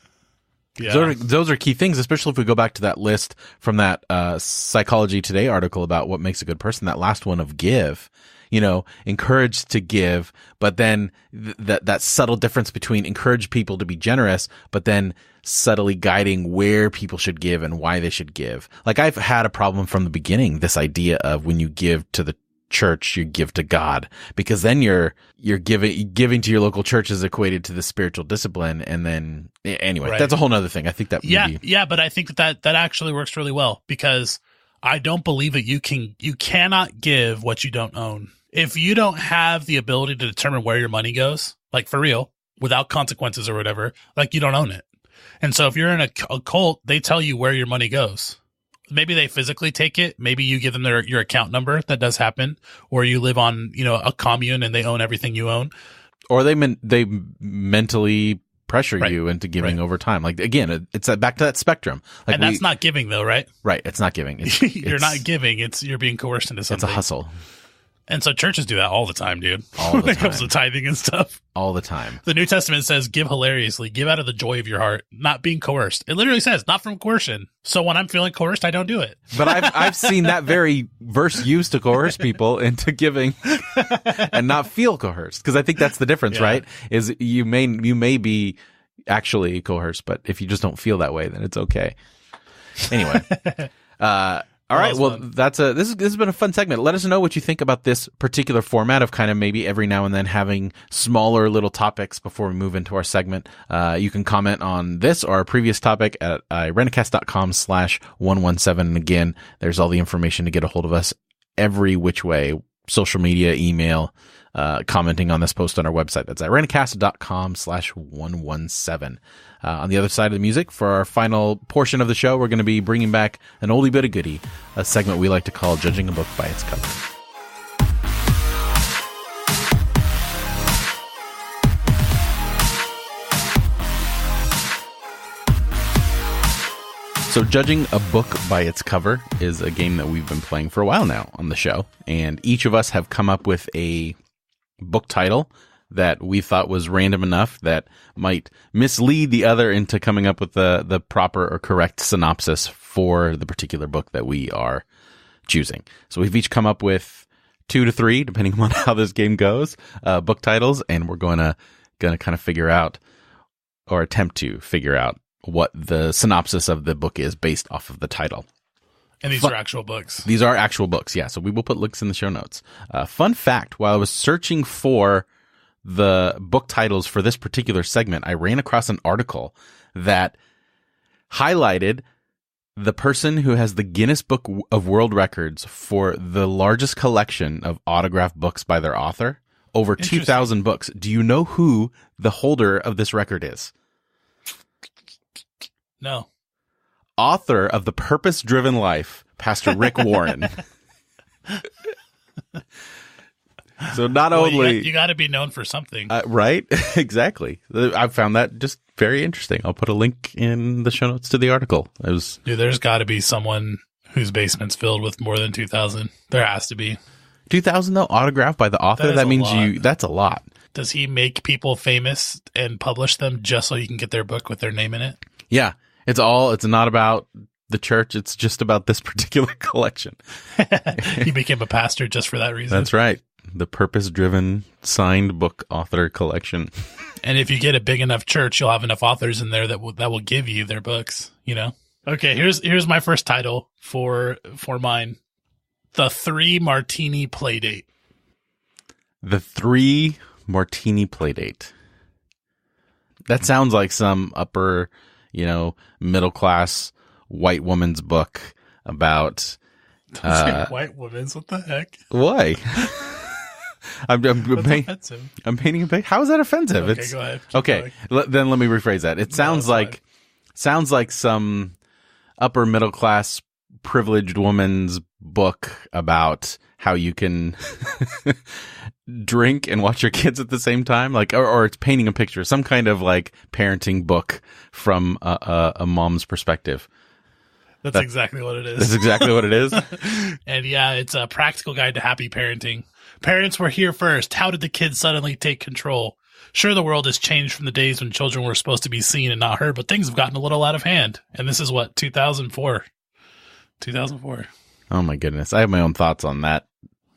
key things, especially if we go back to that list from that Psychology Today article about what makes a good person, that last one of give. Encouraged to give, but then that subtle difference between encourage people to be generous, but then subtly guiding where people should give and why they should give. Like I've had a problem from the beginning, this idea of when you give to the church, you give to God, because then you're giving to your local church is equated to the spiritual discipline. And then anyway, right. That's a whole nother thing. I think that but I think that actually works really well, because I don't believe that you cannot give what you don't own. If you don't have the ability to determine where your money goes, like for real, without consequences or whatever, like you don't own it. And so if you're in a cult, they tell you where your money goes. Maybe they physically take it. Maybe you give them your account number. That does happen. Or you live on, a commune and they own everything you own. Or they mentally pressure you into giving over time. Like again, it's back to that spectrum. Like, and that's not giving though, right? Right. It's not giving. You're not giving. You're being coerced into something. It's a hustle. And so churches do that all the time, dude. All the time. When it comes to tithing and stuff. All the time. The New Testament says, give hilariously, give out of the joy of your heart, not being coerced. It literally says, not from coercion. So when I'm feeling coerced, I don't do it. But I've seen that very verse used to coerce people into giving and not feel coerced. Because I think that's the difference, right? Is you may be actually coerced, but if you just don't feel that way, then it's okay. Anyway. All right. Well, this has been a fun segment. Let us know what you think about this particular format of kind of maybe every now and then having smaller little topics before we move into our segment. You can comment on this or our previous topic at Irenicast.com/117. And again, there's all the information to get a hold of us every which way, social media, email, commenting on this post on our website. That's Irenicast.com/117. On the other side of the music, for our final portion of the show, we're going to be bringing back an oldie but a goodie, a segment we like to call Judging a Book by Its Cover. So judging a book by its cover is a game that we've been playing for a while now on the show. And each of us have come up with a book title that we thought was random enough that might mislead the other into coming up with the proper or correct synopsis for the particular book that we are choosing. So we've each come up with 2 to 3, depending on how this game goes, book titles, and we're gonna kind of figure out, or attempt to figure out, what the synopsis of the book is based off of the title. And these are actual books. These are actual books, yeah. So we will put links in the show notes. Fun fact, while I was searching for the book titles for this particular segment, I ran across an article that highlighted the person who has the Guinness Book of World Records for the largest collection of autographed books by their author, over 2,000 books. Do you know who the holder of this record is? No. Author of The Purpose-Driven Life, Pastor Rick Warren. So not only... You got to be known for something. Right? Exactly. I found that just very interesting. I'll put a link in the show notes to the article. Dude, there's got to be someone whose basement's filled with more than 2,000. There has to be. 2,000 though, autographed by the author? That means that's a lot. Does he make people famous and publish them just so you can get their book with their name in it? Yeah. It's not about the church. It's just about this particular collection. He became a pastor just for that reason. That's right. The Purpose-Driven Signed Book Author Collection. And if you get a big enough church, you'll have enough authors in there that will give you their books, you know? Okay, here's my first title for mine. The 3 Martini Playdate. The 3 Martini Playdate. That sounds like some upper, middle class white woman's book about white woman's. What the heck? Why? I'm offensive. I'm painting a picture. How is that offensive? Okay, go ahead. Okay, then let me rephrase that. It sounds like some upper middle class privileged woman's book about how you can drink and watch your kids at the same time, or it's painting a picture, some kind of parenting book from a mom's perspective. That's exactly what it is. That's exactly what it is. And yeah, it's a practical guide to happy parenting. Parents were here first. How did the kids suddenly take control? Sure, the world has changed from the days when children were supposed to be seen and not heard, but things have gotten a little out of hand. And this is what, 2004? 2004. Oh my goodness. I have my own thoughts on that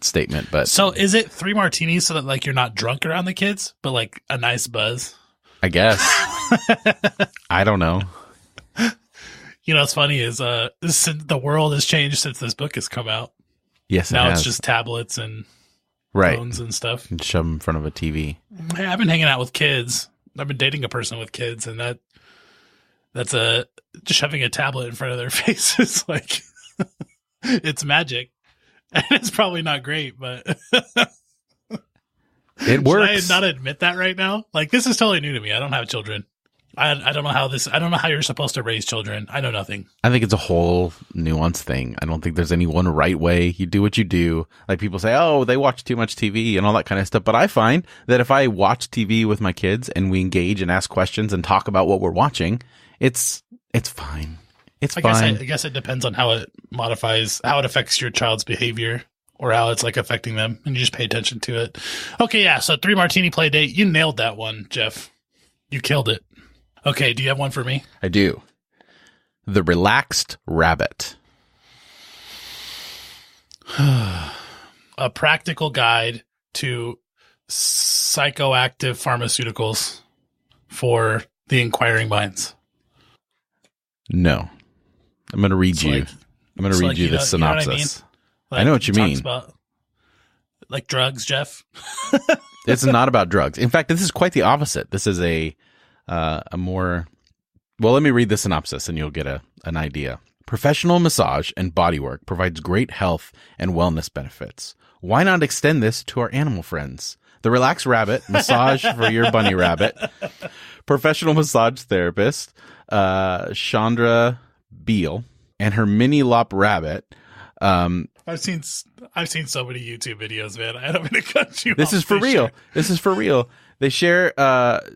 statement, but... So is it 3 martinis so that you're not drunk around the kids, but a nice buzz? I guess. I don't know. What's funny is the world has changed since this book has come out. Yes, now it's just tablets and phones and stuff. And shove them in front of a TV. Hey, I've been hanging out with kids. I've been dating a person with kids, and that's just shoving a tablet in front of their faces. It's magic. And it's probably not great, but it works. Should I not admit that right now? This is totally new to me. I don't have children. I don't know how you're supposed to raise children. I know nothing. I think it's a whole nuanced thing. I don't think there's any one right way. You do what you do. People say, oh, they watch too much TV and all that kind of stuff. But I find that if I watch TV with my kids and we engage and ask questions and talk about what we're watching, it's fine. I guess it depends on how it affects your child's behavior or how it's affecting them, and you just pay attention to it. Okay, yeah. So 3 Martini Playdate. You nailed that one, Jeff. You killed it. Okay, do you have one for me? I do. The Relaxed Rabbit. A practical guide to psychoactive pharmaceuticals for the inquiring minds. No. I'm going to read you. I'm going to read you the synopsis. I know what you mean. About, drugs, Jeff? It's not about drugs. In fact, this is quite the opposite. This is a more... Well, let me read the synopsis and you'll get an idea. Professional massage and bodywork provides great health and wellness benefits. Why not extend this to our animal friends? The Relaxed Rabbit, massage for your bunny rabbit. Professional massage therapist, Chandra Beal, and her mini lop rabbit I've seen so many YouTube videos, man. I don't mean to cut you off. This is for real. This is for real. They share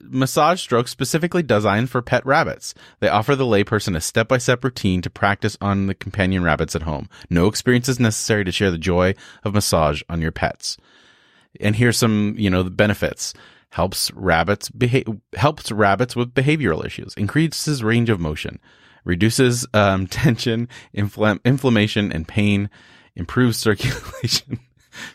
massage strokes specifically designed for pet rabbits. They offer the layperson a step-by-step routine to practice on the companion rabbits at home. No experience is necessary to share the joy of massage on your pets. And here's some, the benefits. Helps rabbits with behavioral issues. Increases range of motion. Reduces tension, inflammation, and pain. Improves circulation.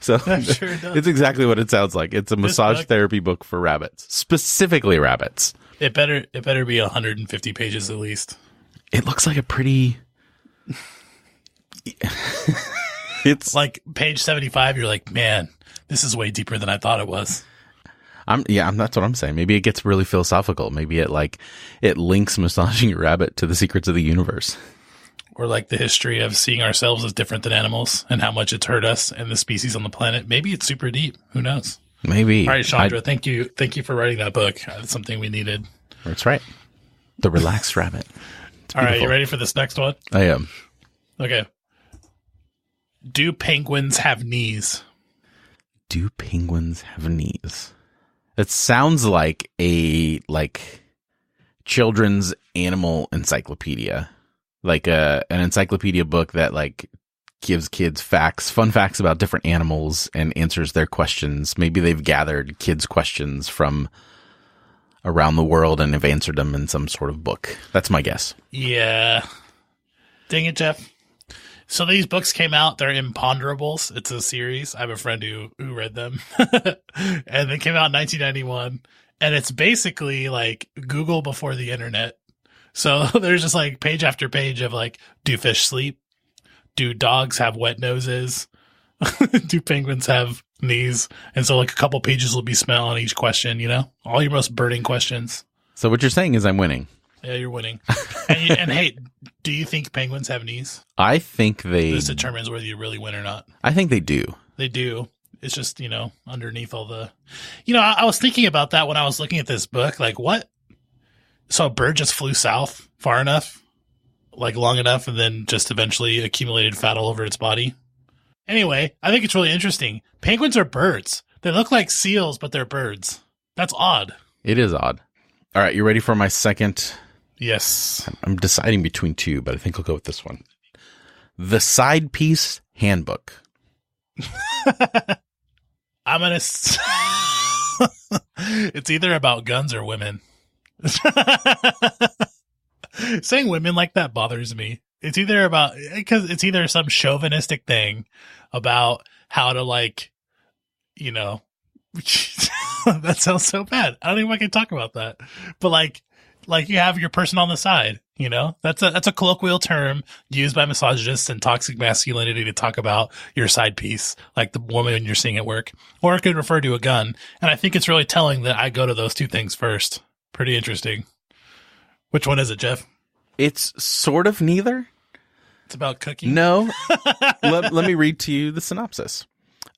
So sure it's exactly what it sounds like. It's a massage therapy book for rabbits, specifically rabbits. It better be 150 pages at least. It looks like a pretty. It's like page 75. You're like, man, this is way deeper than I thought it was. That's what I'm saying. Maybe it gets really philosophical. Maybe it links massaging your rabbit to the secrets of the universe. Or like the history of seeing ourselves as different than animals and how much it's hurt us and the species on the planet. Maybe it's super deep. Who knows? Maybe. All right, Chandra, thank you. Thank you for writing that book. That's something we needed. That's right. The Relaxed Rabbit. All right, you ready for this next one? I am. Okay. Do penguins have knees? Do penguins have knees? It sounds like a children's animal encyclopedia. Like an encyclopedia book that gives kids fun facts about different animals and answers their questions. Maybe they've gathered kids' questions from around the world and have answered them in some sort of book. That's my guess. Yeah. Dang it, Jeff. So these books came out. They're Imponderables. It's a series. I have a friend who read them. And they came out in 1991. And it's basically like Google before the internet. So there's just page after page of do fish sleep? Do dogs have wet noses? Do penguins have knees? And so a couple pages will be spent on each question, all your most burning questions. So what you're saying is I'm winning. Yeah, you're winning. And hey, do you think penguins have knees? I think This determines whether you really win or not. I think they do. They do. It's just, underneath all the, I was thinking about that when I was looking at this book. What? So a bird just flew south far enough, long enough, and then just eventually accumulated fat all over its body. Anyway, I think it's really interesting. Penguins are birds. They look like seals, but they're birds. That's odd. It is odd. All right, you ready for my second? Yes. I'm deciding between two, but I think I'll go with this one. The Side Piece Handbook. I'm going to... It's either about guns or women. Saying women like that bothers me. It's either because it's either some chauvinistic thing about how to that sounds so bad. I don't even know if I can talk about that. But you have your person on the side, that's a colloquial term used by misogynists and toxic masculinity to talk about your side piece, like the woman you're seeing at work, or it could refer to a gun. And I think it's really telling that I go to those two things first. Pretty interesting. Which one is it, Jeff? It's sort of neither. It's about cooking? No. let me read to you the synopsis.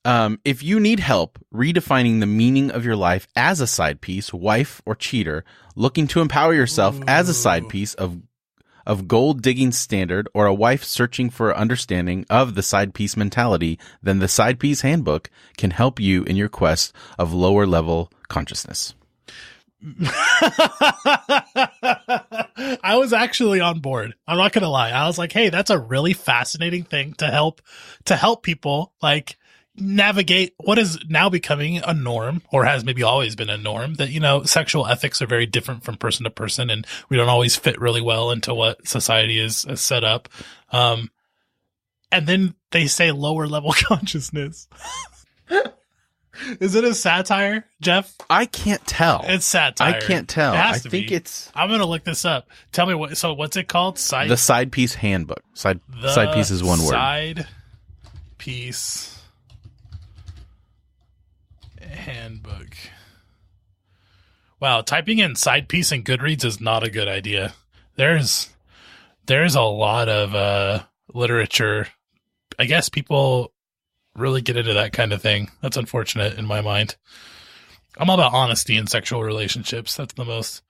If you need help redefining the meaning of your life as a side piece, wife, or cheater, looking to empower yourself as a side piece of gold digging standard, or a wife searching for understanding of the side piece mentality, then the Side Piece Handbook can help you in your quest of lower level consciousness. I was actually on board. I'm not gonna lie. I was like, hey, that's a really fascinating thing to help people navigate what is now becoming a norm, or has maybe always been a norm, that sexual ethics are very different from person to person, and we don't always fit really well into what society is set up. And then they say lower level consciousness. Is it a satire, Jeff? I can't tell. It's satire. I can't tell. It has I to think be. it's... I'm going to look this up. Tell me what's it called? The Side Piece Handbook. Side piece is one word. Side Piece Handbook. Wow, typing in side piece in Goodreads is not a good idea. There's a lot of literature. I guess people really get into that kind of thing. That's unfortunate in my mind. I'm all about honesty in sexual relationships. That's the most...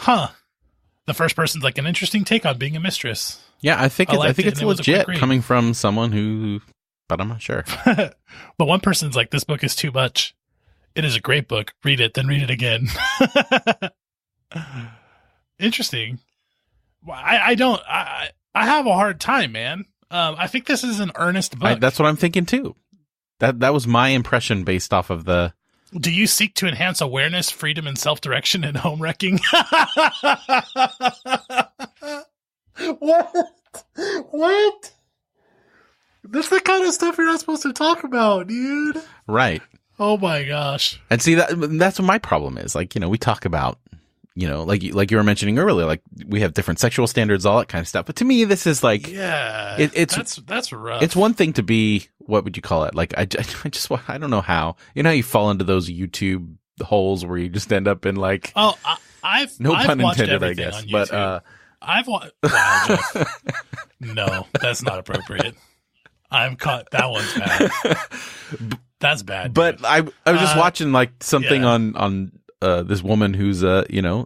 The first person's an interesting take on being a mistress. Yeah, I think it's legit read. coming from someone who, but I'm not sure. But one person's like, this book is too much. It is a great book. Read it, then read it again. Interesting. I have a hard time, man. I think this is an earnest book. That's what I'm thinking too. That was my impression based off of the. Do you seek to enhance awareness, freedom, and self-direction in home wrecking? What? That's the kind of stuff you're not supposed to talk about, dude. Right. Oh my gosh. And see, that's what my problem is. Like, we talk about, like you were mentioning earlier, like we have different sexual standards, all that kind of stuff. But to me, this is like, yeah, that's rough. It's one thing to be, what would you call it? Like, I don't know how, how you fall into those YouTube holes where you just end up in like, I've pun watched intended, I everything guess, on YouTube. but, I've watched, wow, Jeff. No, that's not appropriate. I'm caught. That one's bad. That's bad. But dude. I was just watching like something on this woman who's a,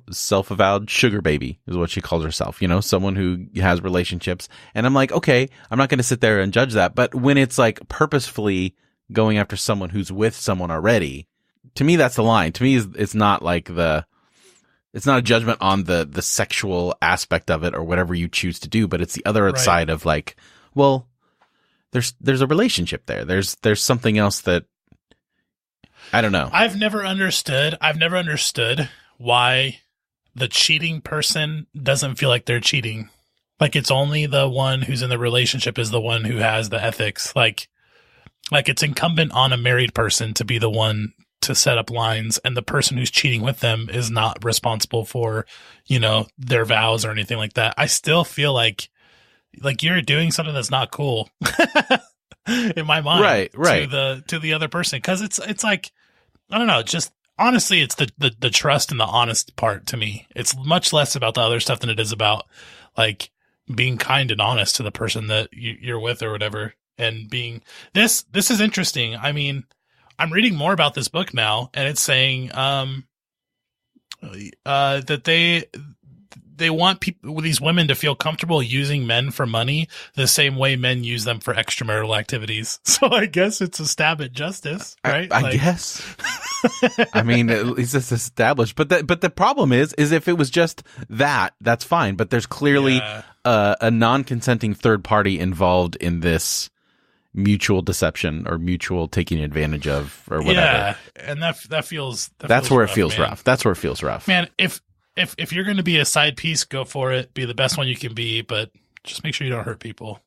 self-avowed sugar baby is what she calls herself, someone who has relationships. And I'm like, okay, I'm not going to sit there and judge that. But when it's like purposefully going after someone who's with someone already, to me, that's the line. To me, it's not like it's not a judgment on the sexual aspect of it or whatever you choose to do, but it's the other side of like, well, there's a relationship there. There's something else that I don't know. I've never understood why the cheating person doesn't feel like they're cheating. Like it's only the one who's in the relationship is the one who has the ethics. Like it's incumbent on a married person to be the one to set up lines, and the person who's cheating with them is not responsible for, their vows or anything like that. I still feel like you're doing something that's not cool in my mind, right. to the other person. Cause it's like, I don't know, just honestly, it's the trust and the honest part to me. It's much less about the other stuff than it is about like being kind and honest to the person that you're with or whatever. And being this is interesting. I mean, I'm reading more about this book now, and it's saying that they want these women to feel comfortable using men for money the same way men use them for extramarital activities. So I guess it's a stab at justice, right? I guess. I mean, at least it's established. But the problem is if it was just that's fine. But there's clearly a non-consenting third party involved in this mutual deception or mutual taking advantage of or whatever. Yeah, and that feels that's where it feels man. rough. That's where it feels rough. Man, if you're going to be a side piece, go for it. Be the best one you can be, but just make sure you don't hurt people.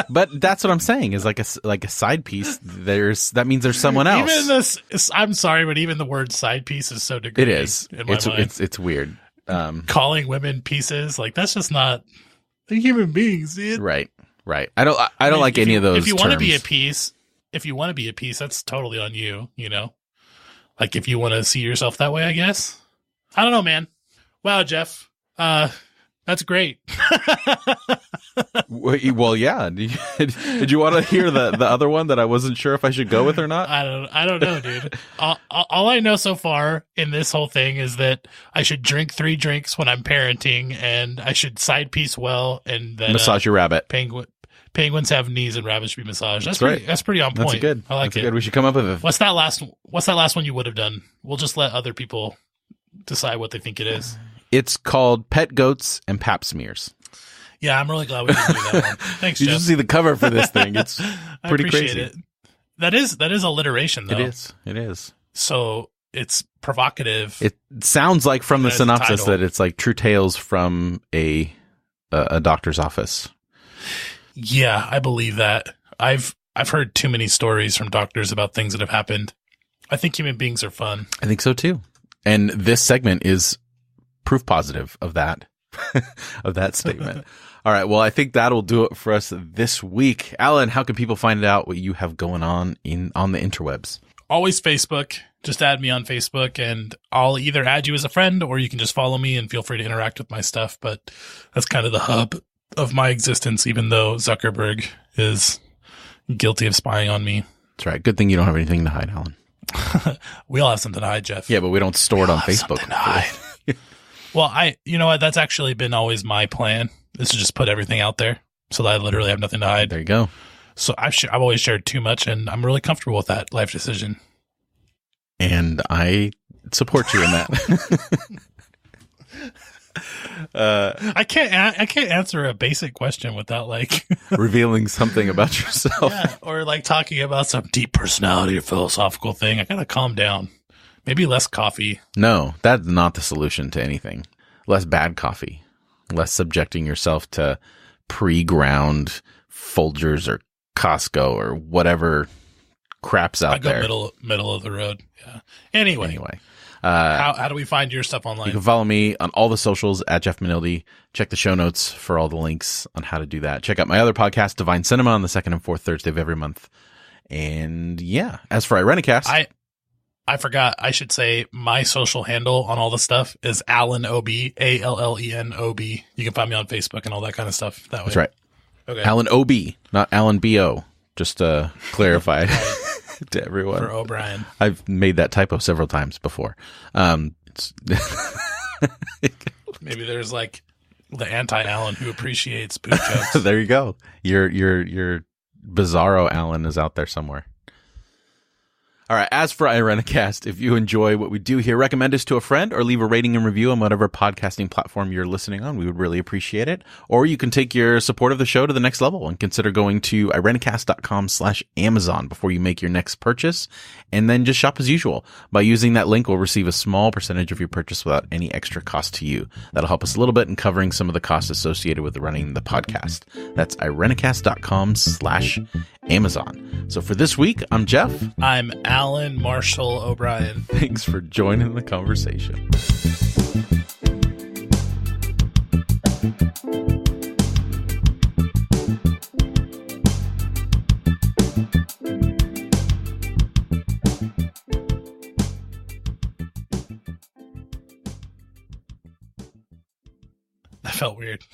But that's what I'm saying is like a side piece. That means there's someone else. Even this, I'm sorry, but even the word side piece is so degrading. It is. In my mind. It's weird. Calling women pieces, like that's just not human beings, dude. Right. I don't like any of those. If you want to be a piece, that's totally on you. Like if you want to see yourself that way, I guess. I don't know, man. Wow, Jeff. That's great. Well, yeah. Did you want to hear the other one that I wasn't sure if I should go with or not? I don't know, dude. All I know so far in this whole thing is that I should drink 3 drinks when I'm parenting, and I should side piece well, and then massage your rabbit. Penguins have knees and rabbits should be massaged. That's right. That's pretty on point. That's good. I like That's it. Good. We should come up with What's that last one you would have done? We'll just let other people decide what they think it is. It's called Pet Goats and Pap Smears. Yeah, I'm really glad we didn't do that one. Thanks, You Jeff. should see the cover for this thing. It's pretty crazy. It. That is alliteration, though. It is. So it's provocative. It sounds like from the synopsis that it's like true tales from a doctor's office. Yeah, I believe that. I've heard too many stories from doctors about things that have happened. I think human beings are fun. I think so too. And this segment is proof positive of that of that statement. All right, well, I think that'll do it for us this week. Alan, how can people find out what you have going on the interwebs? Always Facebook. Just add me on Facebook, and I'll either add you as a friend, or you can just follow me and feel free to interact with my stuff. But that's kind of the hub of my existence, even though Zuckerberg is guilty of spying on me. That's right. Good thing you don't have anything to hide, Alan. We all have something to hide, Jeff. Yeah, but we don't store it on Facebook. Well, you know what? That's actually been always my plan, is to just put everything out there so that I literally have nothing to hide. There you go. So I've always shared too much, and I'm really comfortable with that life decision. And I support you in that. I can't answer a basic question without like revealing something about yourself. Yeah, or like talking about some deep personality or philosophical thing. I gotta calm down. Maybe less coffee. No, that's not the solution to anything. Less bad coffee. Less subjecting yourself to pre-ground Folgers or Costco or whatever crap's out there. I go middle of the road. Yeah. Anyway. How do we find your stuff online? You can follow me on all the socials at Jeff Manildi. Check the show notes for all the links on how to do that. Check out my other podcast, Divine Cinema, on the second and fourth Thursday of every month. And yeah, as for Irenicast, I forgot. I should say my social handle on all the stuff is Allen OB, ALLENOB. You can find me on Facebook and all that kind of stuff that way. That's right. Okay. Allen OB, not Allen BO. Just to clarify to everyone. For O'Brien. I've made that typo several times before. Maybe there's like the anti-Allen who appreciates poop jokes. There you go. Your bizarro Allen is out there somewhere. All right. As for Irenicast, if you enjoy what we do here, recommend us to a friend or leave a rating and review on whatever podcasting platform you're listening on. We would really appreciate it. Or you can take your support of the show to the next level and consider going to Irenicast.com/Amazon before you make your next purchase. And then just shop as usual. By using that link, we'll receive a small percentage of your purchase without any extra cost to you. That'll help us a little bit in covering some of the costs associated with running the podcast. That's Irenicast.com/Amazon. So for this week, I'm Jeff. I'm Alan Marshall O'Brien. Thanks for joining the conversation. That felt weird.